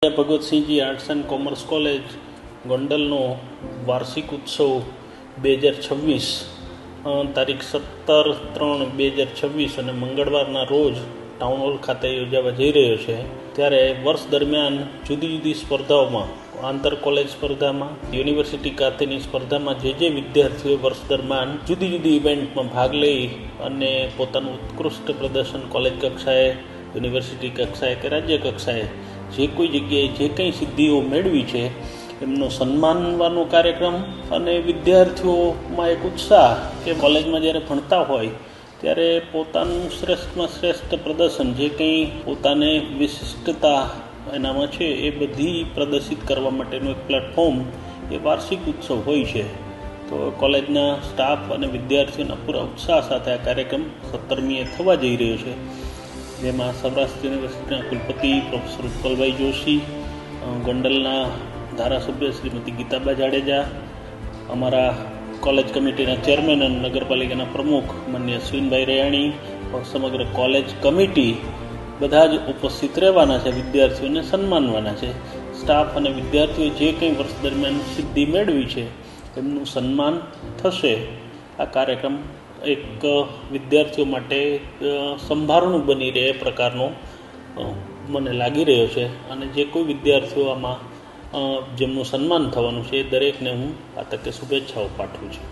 Bhagwatsinhji arts and commerce college ગોંડલનો વાર્ષિક ઉત્સવ 2026 તારીખ 17/3/2026 અને મંગળવારના રોજ ટાઉન હોલ ખાતે યોજાવા જઈ રહ્યો છે. ત્યારે વર્ષ દરમિયાન જુદી જુદી સ્પર્ધાઓમાં, આંતર કોલેજ સ્પર્ધામાં, યુનિવર્સિટી ખાતેની સ્પર્ધામાં જે વિદ્યાર્થીઓએ વર્ષ દરમિયાન જુદી જુદી ઇવેન્ટમાં ભાગ લઈ અને પોતાનું ઉત્કૃષ્ટ પ્રદર્શન કોલેજ કક્ષાએ, યુનિવર્સિટી કક્ષાએ કે રાજ્ય કક્ષાએ જે કોઈ જગ્યાએ જે કંઈ સિદ્ધિઓ મેળવી છે એમનો સન્માનવાનો કાર્યક્રમ અને વિદ્યાર્થીઓમાં એક ઉત્સાહ કે કોલેજમાં જ્યારે ભણતા હોય ત્યારે પોતાનું શ્રેષ્ઠમાં શ્રેષ્ઠ પ્રદર્શન, જે કંઈ પોતાને વિશિષ્ટતા એનામાં છે એ બધી પ્રદર્શિત કરવા માટેનું એક પ્લેટફોર્મ એ વાર્ષિક ઉત્સવ હોય છે. તો કોલેજના સ્ટાફ અને વિદ્યાર્થીઓના પૂરા ઉત્સાહ સાથે આ કાર્યક્રમ 17મીએ થવા જઈ રહ્યો છે, જેમાં સૌરાષ્ટ્ર યુનિવર્સિટીના કુલપતિ પ્રોફેસર ઉત્પલભાઈ જોશી, ગોંડલના ધારાસભ્ય શ્રીમતી ગીતાબા જાડેજા, અમારા કોલેજ કમિટીના ચેરમેન અને નગરપાલિકાના પ્રમુખ માનનીય અશ્વિનભાઈ રૈયાણી, સમગ્ર કોલેજ કમિટી બધા જ ઉપસ્થિત રહેવાના છે, વિદ્યાર્થીઓને સન્માનવાના છે. સ્ટાફ અને વિદ્યાર્થીઓએ જે કંઈ વર્ષ દરમિયાન સિદ્ધિ મેળવી છે એમનું સન્માન થશે. આ કાર્યક્રમ એક વિદ્યાર્થીઓ માટે સંભારણું બની રહે એ પ્રકારનો મને લાગી રહ્યો છે. અને જે કોઈ વિદ્યાર્થીઓ આમાં જેમનું સન્માન થવાનું છે એ દરેકને હું આ તકે શુભેચ્છાઓ પાઠવું છું.